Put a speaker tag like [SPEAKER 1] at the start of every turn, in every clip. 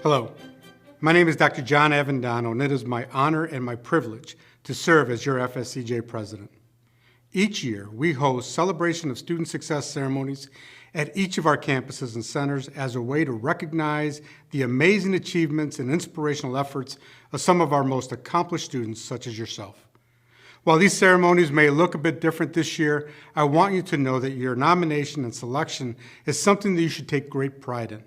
[SPEAKER 1] Hello, my name is Dr. John Avendano, and it is my honor and my privilege to serve as your FSCJ president. Each year, we host celebration of student success ceremonies at each of our campuses and centers as a way to recognize the amazing achievements and inspirational efforts of some of our most accomplished students, such as yourself. While these ceremonies may look a bit different this year, I want you to know that your nomination and selection is something that you should take great pride in.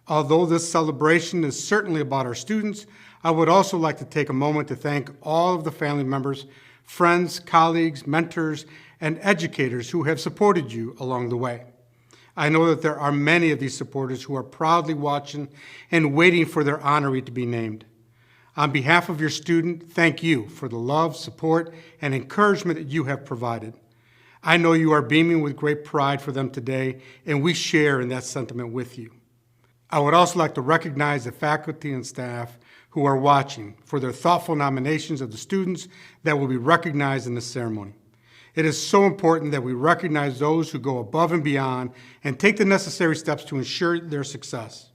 [SPEAKER 1] Although this celebration is certainly about our students, I would also like to take a moment to thank all of the family members, friends, colleagues, mentors, and educators who have supported you along the way. I know that there are many of these supporters who are proudly watching and waiting for their honoree to be named. On behalf of your student, thank you for the love, support, and encouragement that you have provided. I know you are beaming with great pride for them today, and we share in that sentiment with you. I would also like to recognize the faculty and staff who are watching for their thoughtful nominations of the students that will be recognized in this ceremony. It is so important that we recognize those who go above and beyond and take the necessary steps to ensure their success.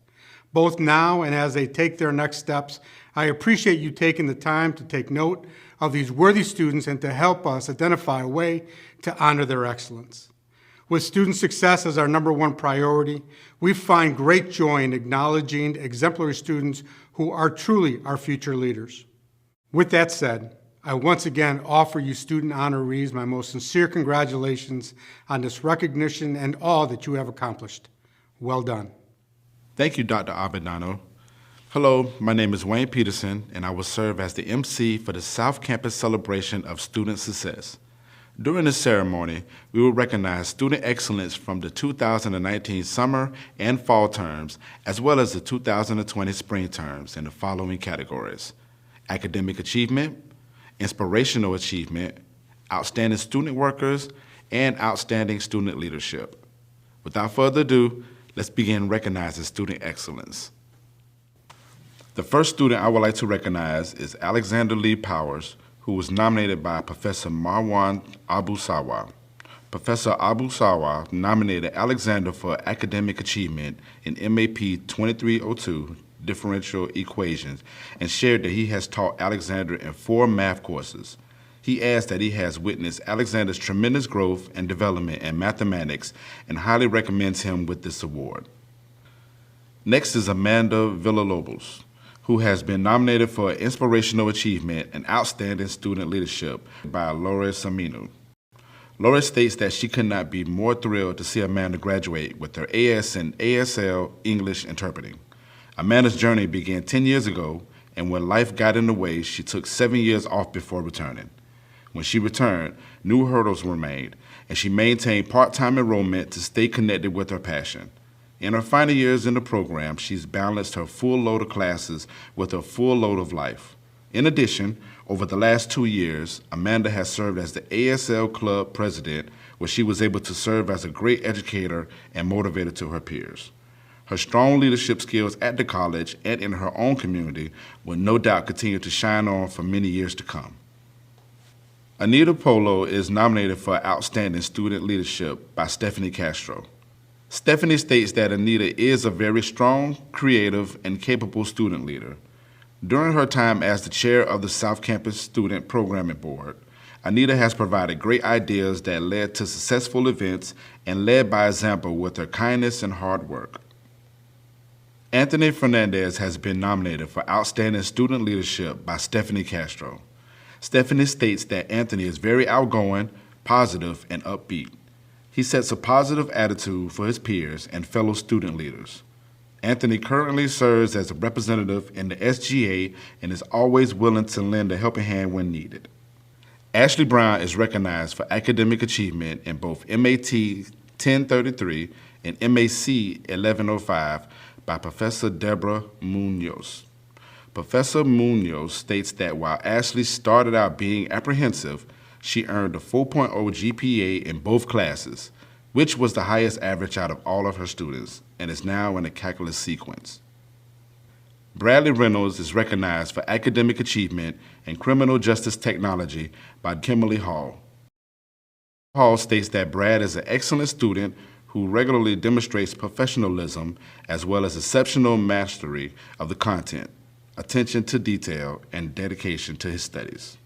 [SPEAKER 1] Both now and as they take their next steps, I appreciate you taking the time to take note of these worthy students and to help us identify a way to honor their excellence. With student success as our #1 priority, we find great joy in acknowledging exemplary students who are truly our future leaders. With that said, I once again offer you student honorees my most sincere congratulations on this recognition and all that you have accomplished. Well done.
[SPEAKER 2] Thank you, Dr. Avendano. Hello, my name is Wayne Peterson, and I will serve as the MC for the South Campus Celebration of Student Success. During this ceremony, we will recognize student excellence from the 2019 summer and fall terms, as well as the 2020 spring terms in the following categories: academic achievement, inspirational achievement, outstanding student workers, and outstanding student leadership. Without further ado, let's begin recognizing student excellence. The first student I would like to recognize is Alexander Lee Powers, who was nominated by Professor Marwan Abu Sawa. Professor Abu Sawa nominated Alexander for academic achievement in MAP 2302, differential equations, and shared that he has taught Alexander in 4 math courses. He adds that he has witnessed Alexander's tremendous growth and development in mathematics and highly recommends him with this award. Next is Amanda Villalobos, who has been nominated for Inspirational Achievement and Outstanding Student Leadership by Laura Saminu. Laura states that she could not be more thrilled to see Amanda graduate with her AS in ASL English Interpreting. Amanda's journey began 10 years ago, and when life got in the way, she took 7 years off before returning. When she returned, new hurdles were made, and she maintained part-time enrollment to stay connected with her passion. In her final years in the program, she's balanced her full load of classes with her full load of life. In addition, over the last 2 years, Amanda has served as the ASL Club president, where she was able to serve as a great educator and motivator to her peers. Her strong leadership skills at the college and in her own community will no doubt continue to shine on for many years to come. Anita Polo is nominated for Outstanding Student Leadership by Stephanie Castro. Stephanie states that Anita is a very strong, creative, and capable student leader. During her time as the chair of the South Campus Student Programming Board, Anita has provided great ideas that led to successful events and led by example with her kindness and hard work. Anthony Fernandez has been nominated for Outstanding Student Leadership by Stephanie Castro. Stephanie states that Anthony is very outgoing, positive, and upbeat. He sets a positive attitude for his peers and fellow student leaders. Anthony currently serves as a representative in the SGA and is always willing to lend a helping hand when needed. Ashley Brown is recognized for academic achievement in both MAT 1033 and MAC 1105 by Professor Deborah Munoz. Professor Munoz states that while Ashley started out being apprehensive, she earned a 4.0 GPA in both classes, which was the highest average out of all of her students, and is now in a calculus sequence. Bradley Reynolds is recognized for academic achievement in criminal justice technology by Kimberly Hall. Hall states that Brad is an excellent student who regularly demonstrates professionalism as well as exceptional mastery of the content, attention to detail, and dedication to his studies.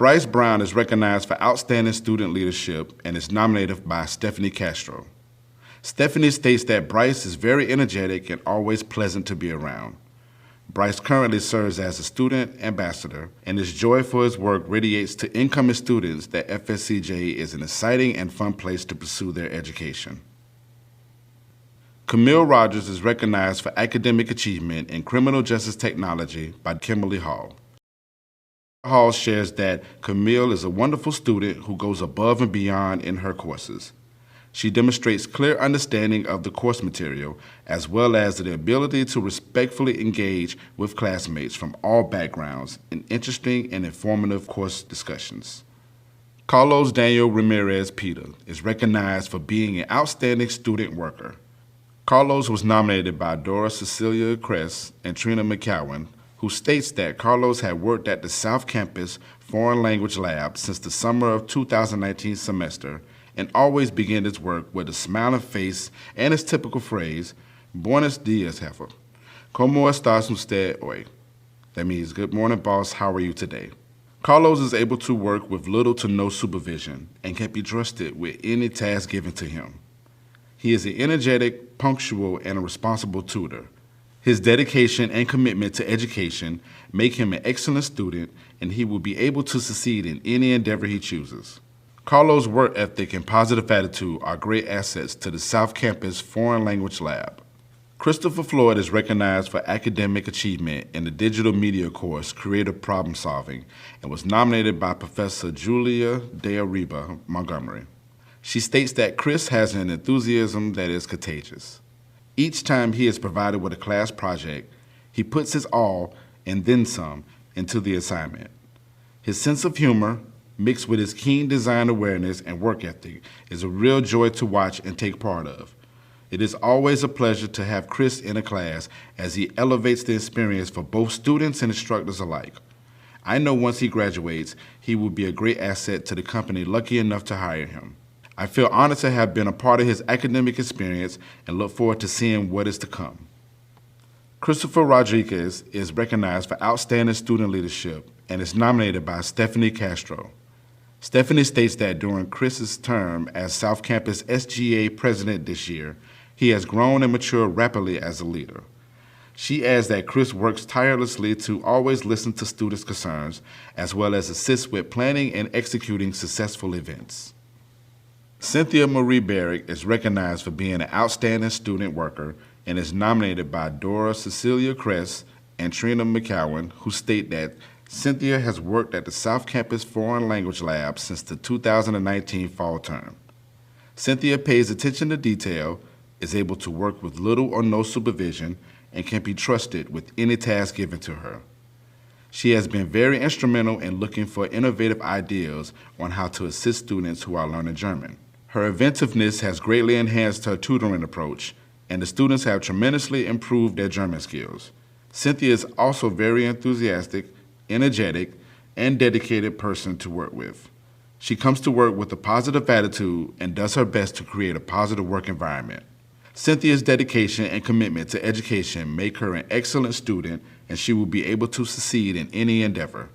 [SPEAKER 2] Bryce Brown is recognized for outstanding student leadership and is nominated by Stephanie Castro. Stephanie states that Bryce is very energetic and always pleasant to be around. Bryce currently serves as a student ambassador, and his joy for his work radiates to incoming students that FSCJ is an exciting and fun place to pursue their education. Camille Rogers is recognized for academic achievement in criminal justice technology by Kimberly Hall. Hall shares that Camille is a wonderful student who goes above and beyond in her courses. She demonstrates clear understanding of the course material, as well as the ability to respectfully engage with classmates from all backgrounds in interesting and informative course discussions. Carlos Daniel Ramirez Peter is recognized for being an outstanding student worker. Carlos was nominated by Dora Cecilia Kress and Trina McCowan, who states that Carlos had worked at the South Campus Foreign Language Lab since the summer of 2019 semester and always began his work with a smiling face and his typical phrase, Buenos dias, jefe. ¿Cómo estás usted hoy? That means, good morning, boss, how are you today? Carlos is able to work with little to no supervision and can be trusted with any task given to him. He is an energetic, punctual, and a responsible tutor. His dedication and commitment to education make him an excellent student, and he will be able to succeed in any endeavor he chooses. Carlos' work ethic and positive attitude are great assets to the South Campus Foreign Language Lab. Christopher Floyd is recognized for academic achievement in the digital media course Creative Problem Solving and was nominated by Professor Julia De Arriba Montgomery. She states that Chris has an enthusiasm that is contagious. Each time he is provided with a class project, he puts his all and then some into the assignment. His sense of humor, mixed with his keen design awareness and work ethic, is a real joy to watch and take part of. It is always a pleasure to have Chris in a class as he elevates the experience for both students and instructors alike. I know once he graduates, he will be a great asset to the company lucky enough to hire him. I feel honored to have been a part of his academic experience and look forward to seeing what is to come. Christopher Rodriguez is recognized for outstanding student leadership and is nominated by Stephanie Castro. Stephanie states that during Chris's term as South Campus SGA president this year, he has grown and matured rapidly as a leader. She adds that Chris works tirelessly to always listen to students' concerns, as well as assist with planning and executing successful events. Cynthia Marie Barrick is recognized for being an outstanding student worker and is nominated by Dora Cecilia Kress and Trina McCowan, who state that Cynthia has worked at the South Campus Foreign Language Lab since the 2019 fall term. Cynthia pays attention to detail, is able to work with little or no supervision, and can be trusted with any task given to her. She has been very instrumental in looking for innovative ideas on how to assist students who are learning German. Her inventiveness has greatly enhanced her tutoring approach, and the students have tremendously improved their German skills. Cynthia is also a very enthusiastic, energetic, and dedicated person to work with. She comes to work with a positive attitude and does her best to create a positive work environment. Cynthia's dedication and commitment to education make her an excellent student, and she will be able to succeed in any endeavor.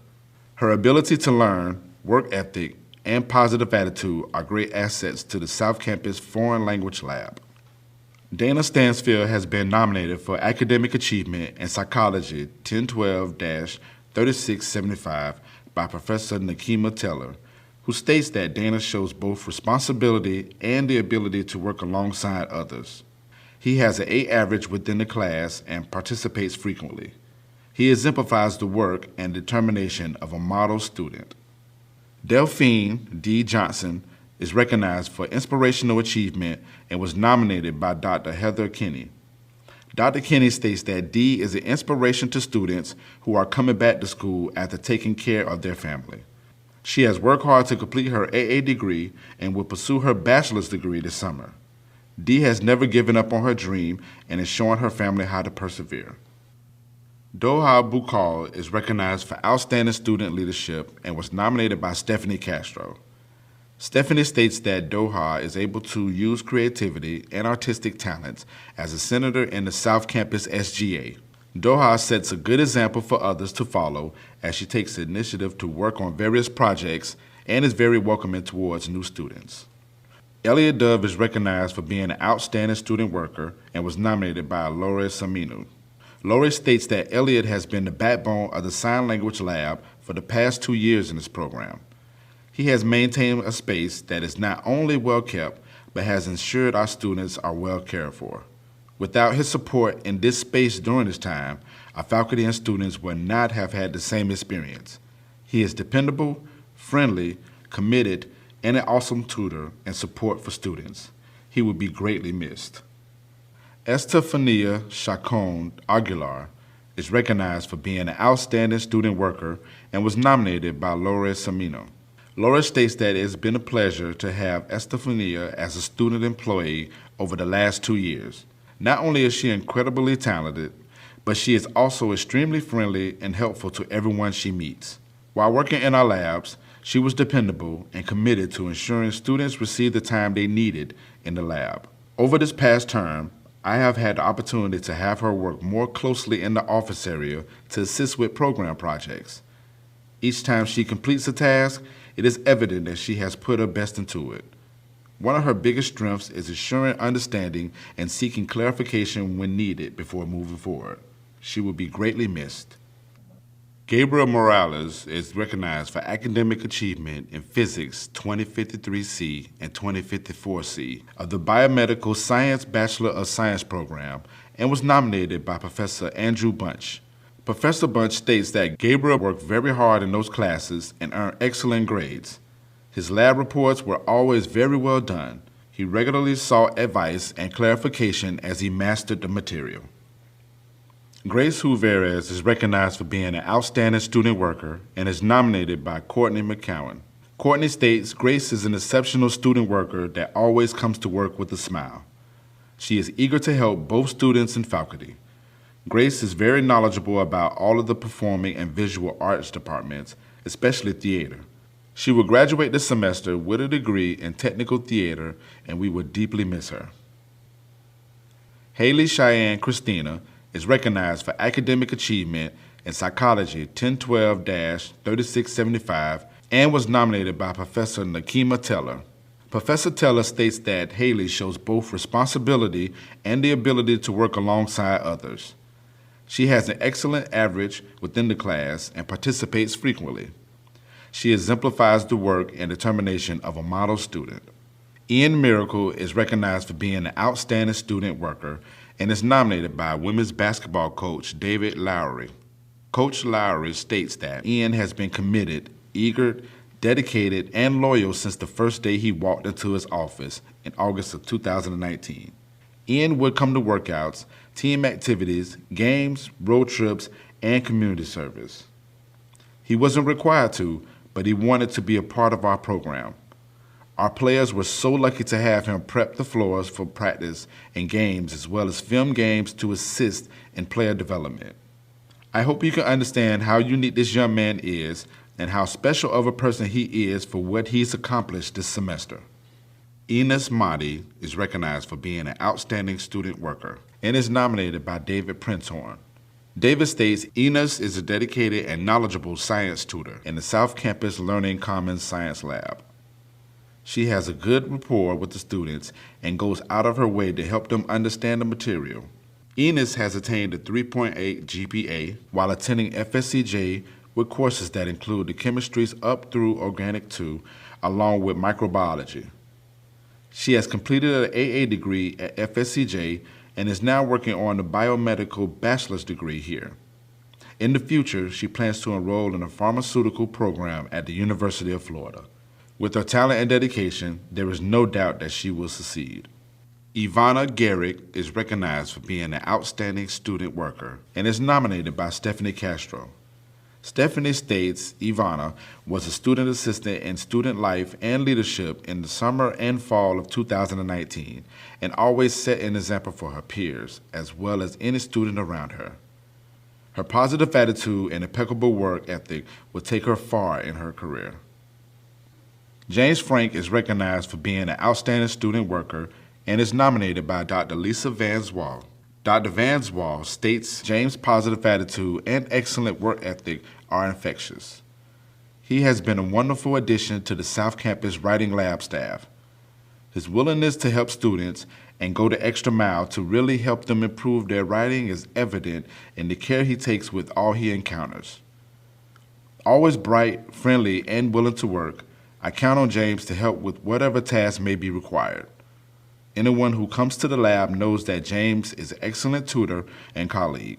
[SPEAKER 2] Her ability to learn, work ethic, and positive attitude are great assets to the South Campus Foreign Language Lab. Dana Stansfield has been nominated for academic achievement in psychology 1012-3675 by Professor Nakima Teller, who states that Dana shows both responsibility and the ability to work alongside others. He has an A average within the class and participates frequently. He exemplifies the work and determination of a model student. Delphine D. Johnson is recognized for inspirational achievement and was nominated by Dr. Heather Kinney. Dr. Kinney states that Dee is an inspiration to students who are coming back to school after taking care of their family. She has worked hard to complete her AA degree and will pursue her bachelor's degree this summer. Dee has never given up on her dream and is showing her family how to persevere. Doha Bukal is recognized for outstanding student leadership and was nominated by Stephanie Castro. Stephanie states that Doha is able to use creativity and artistic talents as a senator in the South Campus SGA. Doha sets a good example for others to follow as she takes the initiative to work on various projects and is very welcoming towards new students. Elliot Dove is recognized for being an outstanding student worker and was nominated by Lore Saminu. Lore states that Elliot has been the backbone of the Sign Language Lab for the past 2 years in this program. He has maintained a space that is not only well kept, but has ensured our students are well cared for. Without his support in this space during this time, our faculty and students would not have had the same experience. He is dependable, friendly, committed, and an awesome tutor and support for students. He will be greatly missed. Estefania Chacon Aguilar is recognized for being an outstanding student worker and was nominated by Lore Samino. Laura states that it has been a pleasure to have Estefania as a student employee over the last 2 years. Not only is she incredibly talented, but she is also extremely friendly and helpful to everyone she meets. While working in our labs, she was dependable and committed to ensuring students receive the time they needed in the lab. Over this past term, I have had the opportunity to have her work more closely in the office area to assist with program projects. Each time she completes a task, it is evident that she has put her best into it. One of her biggest strengths is ensuring understanding and seeking clarification when needed before moving forward. She will be greatly missed. Gabriel Morales is recognized for academic achievement in Physics 2053C and 2054C of the Biomedical Science Bachelor of Science program and was nominated by Professor Andrew Bunch. Professor Bunch states that Gabriel worked very hard in those classes and earned excellent grades. His lab reports were always very well done. He regularly sought advice and clarification as he mastered the material. Grace Huveres is recognized for being an outstanding student worker and is nominated by Courtney McCowan. Courtney states Grace is an exceptional student worker that always comes to work with a smile. She is eager to help both students and faculty. Grace is very knowledgeable about all of the performing and visual arts departments, especially theater. She will graduate this semester with a degree in technical theater, and we will deeply miss her. Haley Cheyenne Christina is recognized for academic achievement in Psychology 1012-3675 and was nominated by Professor Nakima Teller. Professor Teller states that Haley shows both responsibility and the ability to work alongside others. She has an excellent average within the class and participates frequently. She exemplifies the work and determination of a model student. Ian Miracle is recognized for being an outstanding student worker and is nominated by women's basketball coach David Lowry. Coach Lowry states that Ian has been committed, eager, dedicated, and loyal since the first day he walked into his office in August of 2019. Ian would come to workouts, team activities, games, road trips, and community service. He wasn't required to, but he wanted to be a part of our program. Our players were so lucky to have him prep the floors for practice and games as well as film games to assist in player development. I hope you can understand how unique this young man is and how special of a person he is for what he's accomplished this semester. Enos Mahdi is recognized for being an outstanding student worker and is nominated by David Prinzhorn. David states Enos is a dedicated and knowledgeable science tutor in the South Campus Learning Commons Science Lab. She has a good rapport with the students and goes out of her way to help them understand the material. Enos has attained a 3.8 GPA while attending FSCJ with courses that include the chemistries up through Organic 2 along with microbiology. She has completed an AA degree at FSCJ and is now working on a biomedical bachelor's degree here. In the future, she plans to enroll in a pharmaceutical program at the University of Florida. With her talent and dedication, there is no doubt that she will succeed. Ivana Garrick is recognized for being an outstanding student worker and is nominated by Stephanie Castro. Stephanie states Ivana was a student assistant in student life and leadership in the summer and fall of 2019 and always set an example for her peers as well as any student around her. Her positive attitude and impeccable work ethic will take her far in her career. James Frank is recognized for being an outstanding student worker and is nominated by Dr. Lisa Vans Wall. Dr. Vans Wall states James' positive attitude and excellent work ethic are infectious. He has been a wonderful addition to the South Campus Writing Lab staff. His willingness to help students and go the extra mile to really help them improve their writing is evident in the care he takes with all he encounters. Always bright, friendly, and willing to work, I count on James to help with whatever task may be required. Anyone who comes to the lab knows that James is an excellent tutor and colleague.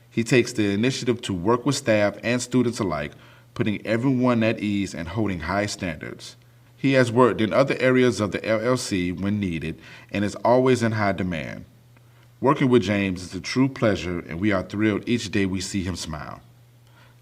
[SPEAKER 2] He takes the initiative to work with staff and students alike, putting everyone at ease and holding high standards. He has worked in other areas of the LLC when needed and is always in high demand. Working with James is a true pleasure, and we are thrilled each day we see him smile.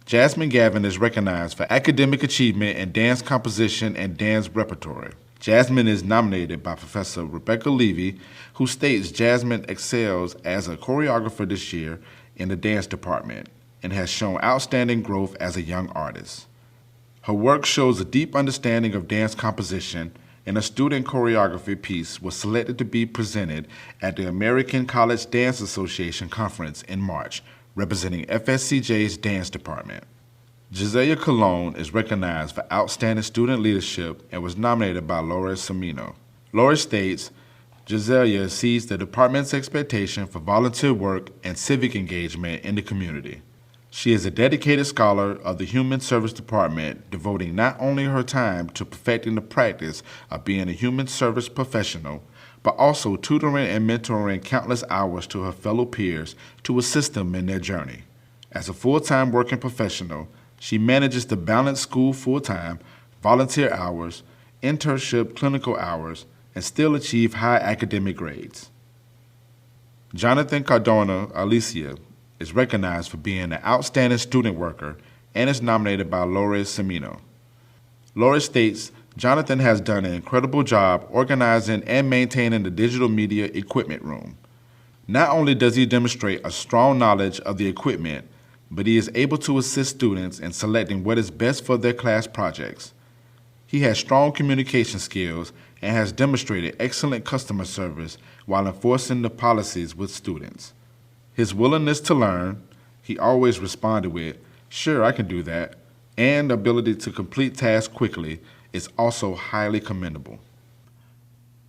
[SPEAKER 2] Jasmine Gavin is recognized for academic achievement in dance composition and dance repertory. Jasmine is nominated by Professor Rebecca Levy, who states Jasmine excels as a choreographer this year in the dance department and has shown outstanding growth as a young artist. Her work shows a deep understanding of dance composition, and a student choreography piece was selected to be presented at the American College Dance Association Conference in March, representing FSCJ's dance department. Giselia Colon is recognized for outstanding student leadership and was nominated by Laura Semino. Laura states, Giselia sees the department's expectation for volunteer work and civic engagement in the community. She is a dedicated scholar of the Human Service Department, devoting not only her time to perfecting the practice of being a human service professional, but also tutoring and mentoring countless hours to her fellow peers to assist them in their journey. As a full-time working professional, she manages to balance school full-time, volunteer hours, internship clinical hours, and still achieve high academic grades. Jonathan Cardona Alicia is recognized for being an outstanding student worker and is nominated by Laura Semino. Laura states, Jonathan has done an incredible job organizing and maintaining the digital media equipment room. Not only does he demonstrate a strong knowledge of the equipment, but he is able to assist students in selecting what is best for their class projects. He has strong communication skills and has demonstrated excellent customer service while enforcing the policies with students. His willingness to learn, he always responded with, "Sure, I can do that," and ability to complete tasks quickly is also highly commendable.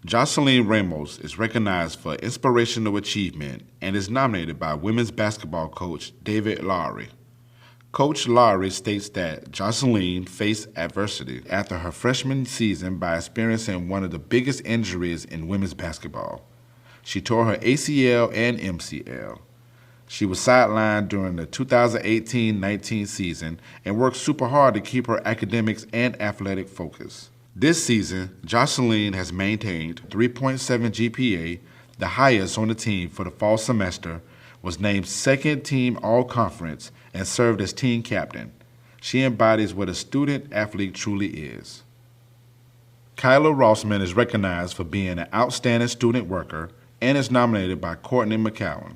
[SPEAKER 2] Jocelyn Ramos is recognized for inspirational achievement and is nominated by women's basketball coach David Lowry. Coach Lowry states that Jocelyn faced adversity after her freshman season by experiencing one of the biggest injuries in women's basketball. She tore her ACL and MCL. She was sidelined during the 2018-19 season and worked super hard to keep her academics and athletic focus. This season, Jocelyn has maintained 3.7 GPA, the highest on the team for the fall semester, was named second team all-conference, and served as team captain. She embodies what a student-athlete truly is. Kyla Rossman is recognized for being an outstanding student worker and is nominated by Courtney McCowan.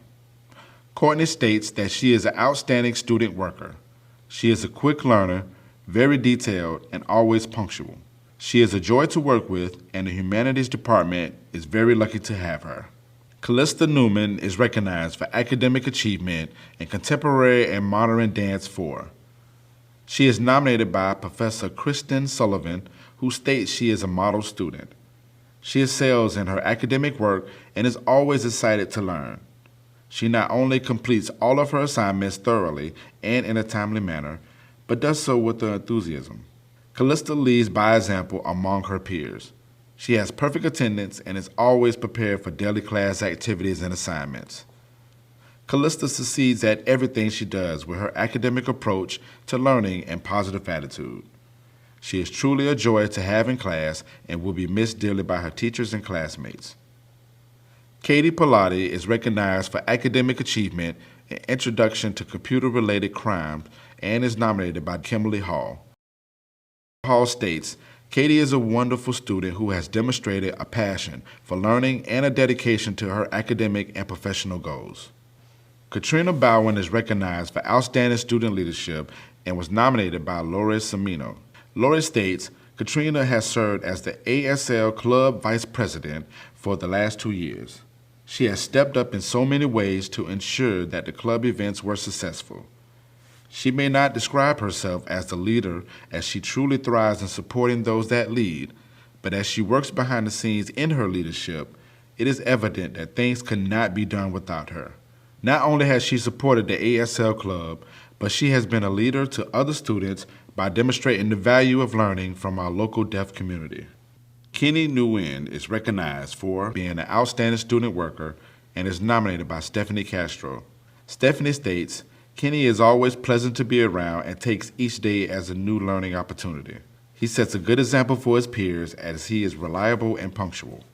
[SPEAKER 2] Courtney states that she is an outstanding student worker. She is a quick learner, very detailed, and always punctual. She is a joy to work with, and the humanities department is very lucky to have her. Callista Newman is recognized for academic achievement in contemporary and modern dance 4. She is nominated by Professor Kristen Sullivan, who states she is a model student. She excels in her academic work and is always excited to learn. She not only completes all of her assignments thoroughly and in a timely manner, but does so with enthusiasm. Callista leads by example among her peers. She has perfect attendance and is always prepared for daily class activities and assignments. Callista succeeds at everything she does with her academic approach to learning and positive attitude. She is truly a joy to have in class and will be missed dearly by her teachers and classmates. Katie Pilati is recognized for academic achievement and introduction to computer-related crimes and is nominated by Kimberly Hall. Hall states, Katie is a wonderful student who has demonstrated a passion for learning and a dedication to her academic and professional goals. Katrina Bowen is recognized for outstanding student leadership and was nominated by Laura Semino. Laura states, Katrina has served as the ASL Club Vice President for the last 2 years. She has stepped up in so many ways to ensure that the club events were successful. She may not describe herself as the leader, as she truly thrives in supporting those that lead, but as she works behind the scenes in her leadership, it is evident that things could not be done without her. Not only has she supported the ASL Club, but she has been a leader to other students by demonstrating the value of learning from our local deaf community. Kenny Nguyen is recognized for being an outstanding student worker and is nominated by Stephanie Castro. Stephanie states, "Kenny is always pleasant to be around and takes each day as a new learning opportunity. He sets a good example for his peers as he is reliable and punctual."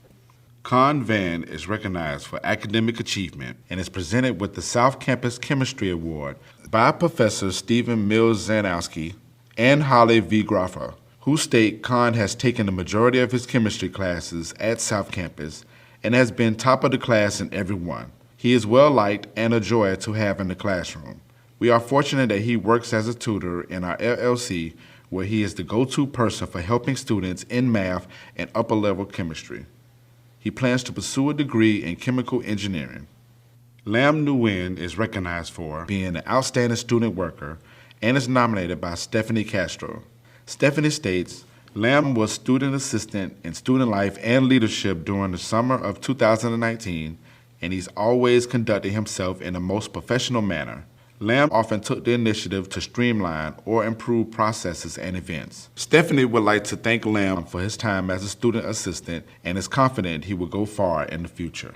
[SPEAKER 2] Con Van is recognized for academic achievement and is presented with the South Campus Chemistry Award by Professor Stephen Mills-Zanowski and Holly V. Graffa, who state Con has taken the majority of his chemistry classes at South Campus and has been top of the class in every one. He is well liked and a joy to have in the classroom. We are fortunate that he works as a tutor in our LLC, where he is the go-to person for helping students in math and upper-level chemistry. He plans to pursue a degree in chemical engineering. Lam Nguyen is recognized for being an outstanding student worker and is nominated by Stephanie Castro. Stephanie states, Lam was student assistant in student life and leadership during the summer of 2019, and he's always conducted himself in the most professional manner. Lam often took the initiative to streamline or improve processes and events. Stephanie would like to thank Lam for his time as a student assistant and is confident he will go far in the future.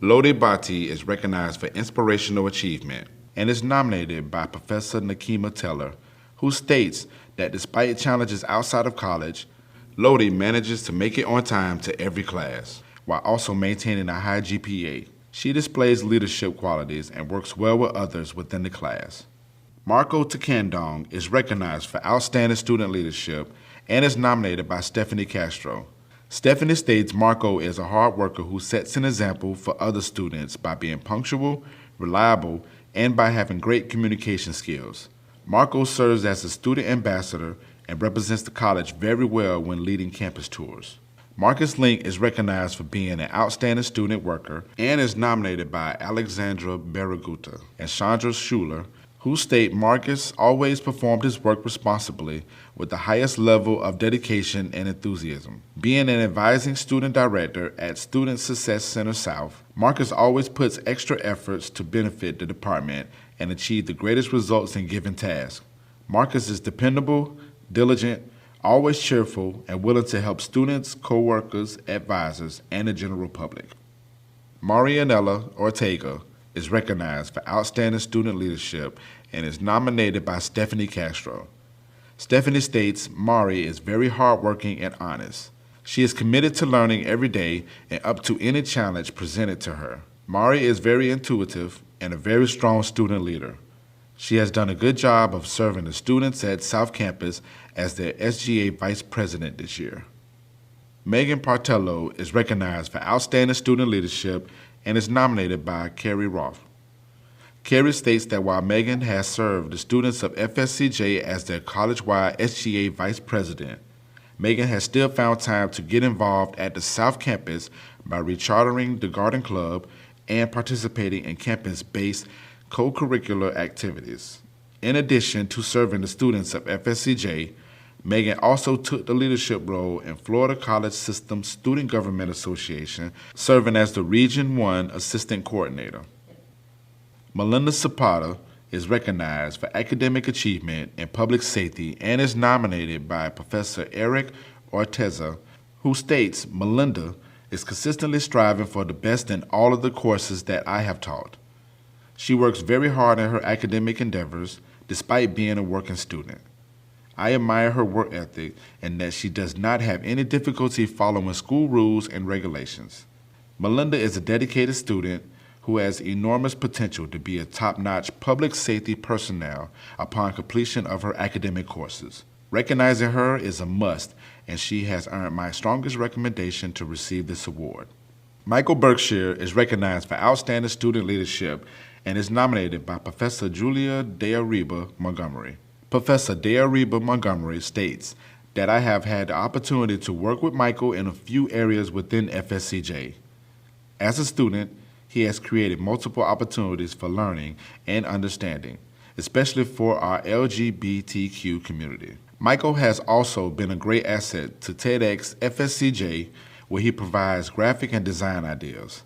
[SPEAKER 2] Lodi Bhatti is recognized for inspirational achievement and is nominated by Professor Nakima Teller, who states that despite challenges outside of college, Lodi manages to make it on time to every class, while also maintaining a high GPA. She displays leadership qualities and works well with others within the class. Marco Takandong is recognized for outstanding student leadership and is nominated by Stephanie Castro. Stephanie states Marco is a hard worker who sets an example for other students by being punctual, reliable, and by having great communication skills. Marco serves as a student ambassador and represents the college very well when leading campus tours. Marcus Link is recognized for being an outstanding student worker and is nominated by Alexandra Baraguta and Chandra Schuler, who state Marcus always performed his work responsibly with the highest level of dedication and enthusiasm. Being an advising student director at Student Success Center South, Marcus always puts extra efforts to benefit the department and achieve the greatest results in given tasks. Marcus is dependable, diligent, always cheerful, and willing to help students, co-workers, advisors, and the general public. Marianella Ortega is recognized for outstanding student leadership and is nominated by Stephanie Castro. Stephanie states Mari is very hardworking and honest. She is committed to learning every day and up to any challenge presented to her. Mari is very intuitive and a very strong student leader. She has done a good job of serving the students at South Campus as their SGA Vice President this year. Megan Partello is recognized for outstanding student leadership and is nominated by Carrie Roth. Carrie states that while Megan has served the students of FSCJ as their college-wide SGA Vice President, Megan has still found time to get involved at the South Campus by rechartering the Garden Club and participating in campus-based co-curricular activities. In addition to serving the students of FSCJ, Megan also took the leadership role in Florida College System Student Government Association, serving as the Region 1 Assistant Coordinator. Melinda Zapata is recognized for academic achievement in public safety and is nominated by Professor Eric Orteza, who states Melinda is consistently striving for the best in all of the courses that I have taught. She works very hard in her academic endeavors despite being a working student. I admire her work ethic and that she does not have any difficulty following school rules and regulations. Melinda is a dedicated student who has enormous potential to be a top-notch public safety personnel upon completion of her academic courses. Recognizing her is a must, and she has earned my strongest recommendation to receive this award. Michael Berkshire is recognized for outstanding student leadership and is nominated by Professor Julia Deariba Montgomery. Professor Deariba Montgomery states, that I have had the opportunity to work with Michael in a few areas within FSCJ. As a student, he has created multiple opportunities for learning and understanding, especially for our LGBTQ community. Michael has also been a great asset to TEDx FSCJ, where he provides graphic and design ideas.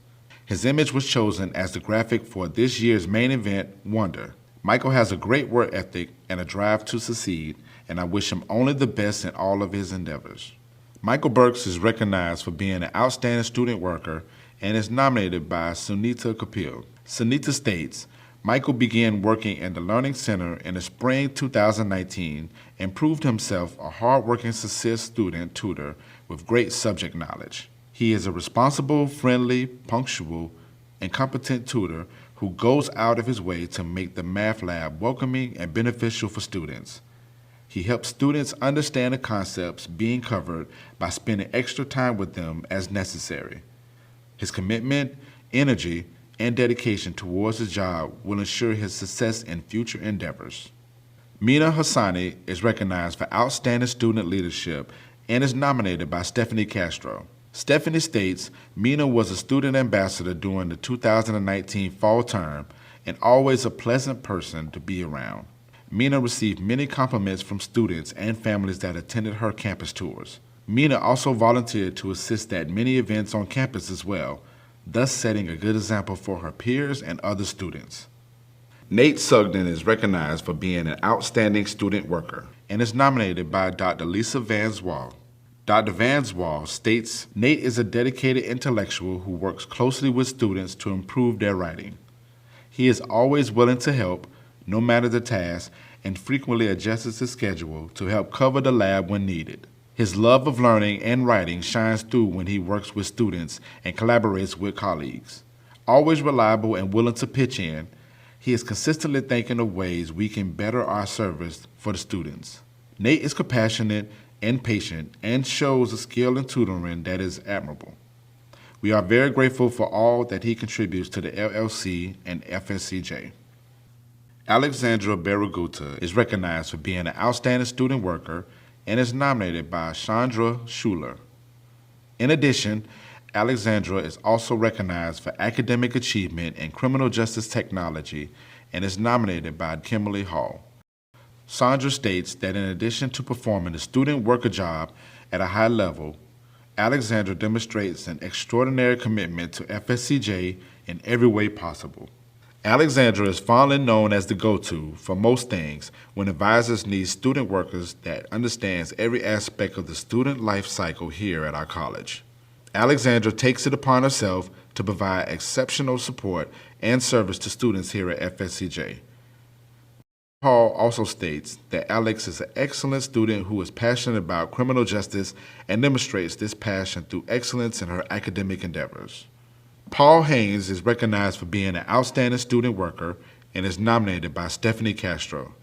[SPEAKER 2] His image was chosen as the graphic for this year's main event, Wonder. Michael has a great work ethic and a drive to succeed, and I wish him only the best in all of his endeavors. Michael Burks is recognized for being an outstanding student worker and is nominated by Sunita Kapil. Sunita states, Michael began working in the Learning Center in the spring 2019 and proved himself a hard-working success student tutor with great subject knowledge. He is a responsible, friendly, punctual, and competent tutor who goes out of his way to make the math lab welcoming and beneficial for students. He helps students understand the concepts being covered by spending extra time with them as necessary. His commitment, energy, and dedication towards his job will ensure his success in future endeavors. Mina Hassani is recognized for outstanding student leadership and is nominated by Stephanie Castro. Stephanie states Mina was a student ambassador during the 2019 fall term and always a pleasant person to be around. Mina received many compliments from students and families that attended her campus tours. Mina also volunteered to assist at many events on campus as well, thus setting a good example for her peers and other students. Nate Sugden is recognized for being an outstanding student worker and is nominated by Dr. Lisa Vanswall. Dr. Vanswall states Nate is a dedicated intellectual who works closely with students to improve their writing. He is always willing to help, no matter the task, and frequently adjusts his schedule to help cover the lab when needed. His love of learning and writing shines through when he works with students and collaborates with colleagues. Always reliable and willing to pitch in, he is consistently thinking of ways we can better our service for the students. Nate is compassionate and patient and shows a skill in tutoring that is admirable. We are very grateful for all that he contributes to the LLC and FSCJ. Alexandra Baraguta is recognized for being an outstanding student worker and is nominated by Chandra Schuler. In addition, Alexandra is also recognized for academic achievement in criminal justice technology and is nominated by Kimberly Hall. Sandra states that in addition to performing the student worker job at a high level, Alexandra demonstrates an extraordinary commitment to FSCJ in every way possible. Alexandra is fondly known as the go-to for most things when advisors need student workers that understands every aspect of the student life cycle here at our college. Alexandra takes it upon herself to provide exceptional support and service to students here at FSCJ. Hall also states that Alex is an excellent student who is passionate about criminal justice and demonstrates this passion through excellence in her academic endeavors. Paul Haynes is recognized for being an outstanding student worker and is nominated by Stephanie Castro.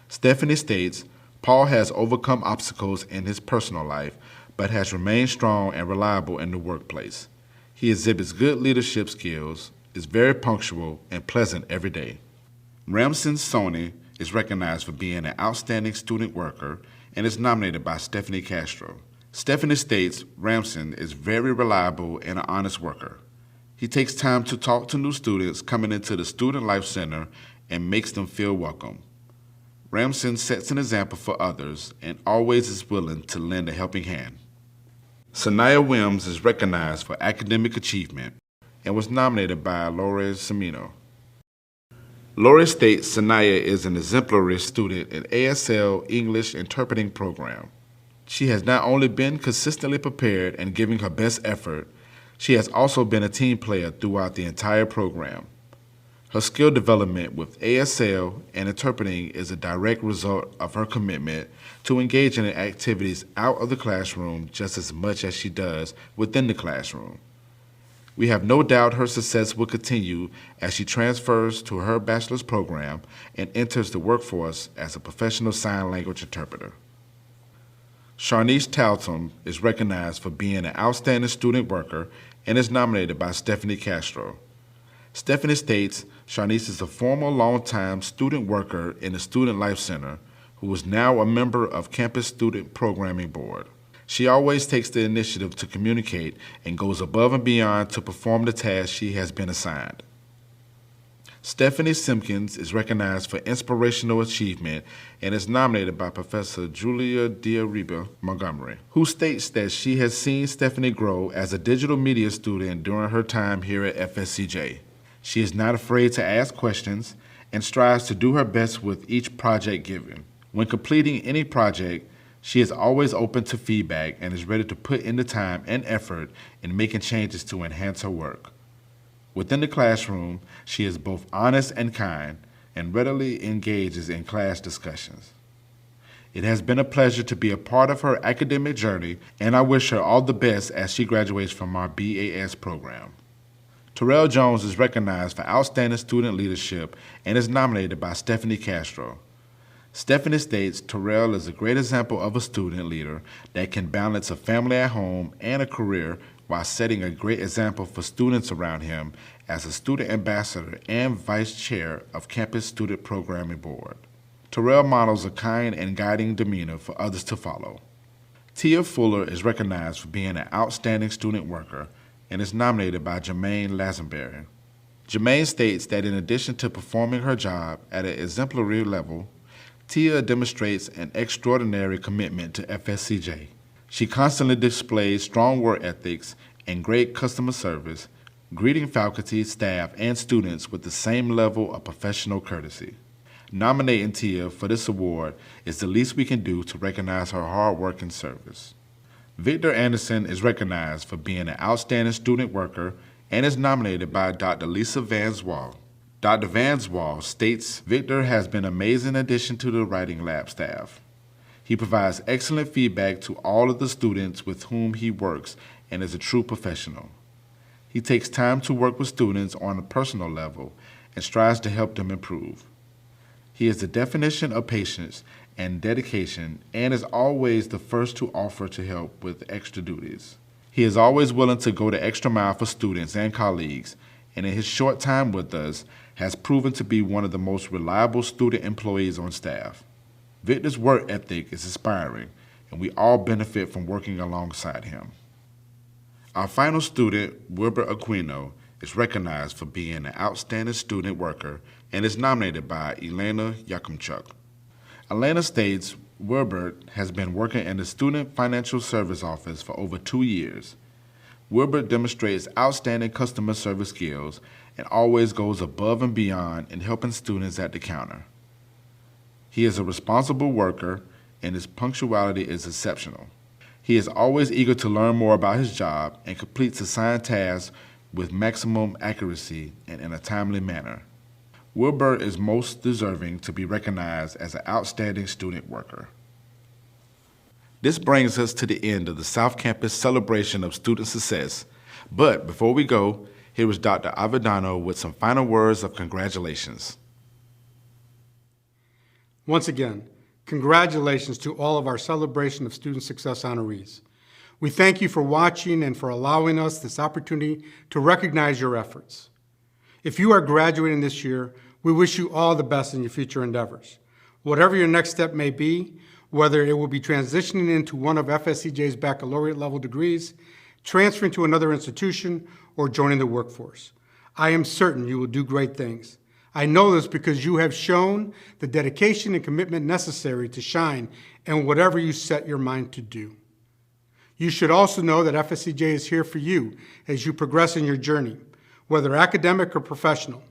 [SPEAKER 2] Stephanie states, Paul has overcome obstacles in his personal life, but has remained strong and reliable in the workplace. He exhibits good leadership skills, is very punctual, and pleasant every day. Ramson Sony is recognized for being an outstanding student worker and is nominated by Stephanie Castro. Stephanie states Ramson is very reliable and an honest worker. He takes time to talk to new students coming into the Student Life Center and makes them feel welcome. Ramson sets an example for others and always is willing to lend a helping hand. Sanaya Wims is recognized for academic achievement and was nominated by Lori Semino. Lori states Sanaya is an exemplary student in ASL English Interpreting Program. She has not only been consistently prepared and giving her best effort, she has also been a team player throughout the entire program. Her skill development with ASL and interpreting is a direct result of her commitment to engaging in activities out of the classroom just as much as she does within the classroom. We have no doubt her success will continue as she transfers to her bachelor's program and enters the workforce as a professional sign language interpreter. Sharnice Talton is recognized for being an outstanding student worker and is nominated by Stephanie Castro. Stephanie states Sharnice is a former longtime student worker in the Student Life Center who is now a member of Campus Student Programming Board. She always takes the initiative to communicate and goes above and beyond to perform the task she has been assigned. Stephanie Simpkins is recognized for inspirational achievement and is nominated by Professor Julia Diariba Montgomery, who states that she has seen Stephanie grow as a digital media student during her time here at FSCJ. She is not afraid to ask questions and strives to do her best with each project given. When completing any project, she is always open to feedback and is ready to put in the time and effort in making changes to enhance her work. Within the classroom, she is both honest and kind and readily engages in class discussions. It has been a pleasure to be a part of her academic journey, and I wish her all the best as she graduates from our BAS program. Terrell Jones is recognized for outstanding student leadership and is nominated by Stephanie Castro. Stephanie states Terrell is a great example of a student leader that can balance a family at home and a career while setting a great example for students around him as a student ambassador and vice chair of Campus Student Programming Board. Terrell models a kind and guiding demeanor for others to follow. Tia Fuller is recognized for being an outstanding student worker and is nominated by Jermaine Lazenberry. Jermaine states that in addition to performing her job at an exemplary level, Tia demonstrates an extraordinary commitment to FSCJ. She constantly displays strong work ethics and great customer service, greeting faculty, staff, and students with the same level of professional courtesy. Nominating Tia for this award is the least we can do to recognize her hard work and service. Victor Anderson is recognized for being an outstanding student worker and is nominated by Dr. Lisa Vanswall. Dr. Vanswall states Victor has been an amazing addition to the writing lab staff. He provides excellent feedback to all of the students with whom he works and is a true professional. He takes time to work with students on a personal level and strives to help them improve. He is the definition of patience and dedication and is always the first to offer to help with extra duties. He is always willing to go the extra mile for students and colleagues, and in his short time with us has proven to be one of the most reliable student employees on staff. Victor's work ethic is inspiring, and we all benefit from working alongside him. Our final student, Wilbert Aquino, is recognized for being an outstanding student worker and is nominated by Elena Yakimchuk. Elena states Wilbert has been working in the Student Financial Service Office for over 2 years. Wilbert demonstrates outstanding customer service skills and always goes above and beyond in helping students at the counter. He is a responsible worker, and his punctuality is exceptional. He is always eager to learn more about his job and completes assigned tasks with maximum accuracy and in a timely manner. Wilbur is most deserving to be recognized as an outstanding student worker. This brings us to the end of the South Campus celebration of student success. But before we go, here is Dr. Avendano with some final words of congratulations.
[SPEAKER 1] Once again, congratulations to all of our celebration of student success honorees. We thank you for watching and for allowing us this opportunity to recognize your efforts. If you are graduating this year, we wish you all the best in your future endeavors. Whatever your next step may be, whether it will be transitioning into one of FSCJ's baccalaureate level degrees, transferring to another institution, or joining the workforce, I am certain you will do great things. I know this because you have shown the dedication and commitment necessary to shine in whatever you set your mind to do. You should also know that FSCJ is here for you as you progress in your journey, whether academic or professional.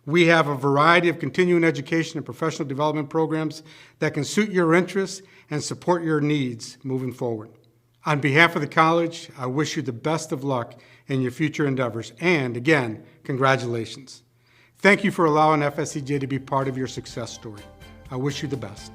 [SPEAKER 1] We have a variety of continuing education and professional development programs that can suit your interests and support your needs moving forward. On behalf of the college, I wish you the best of luck in your future endeavors, and again, congratulations. Thank you for allowing FSCJ to be part of your success story. I wish you the best.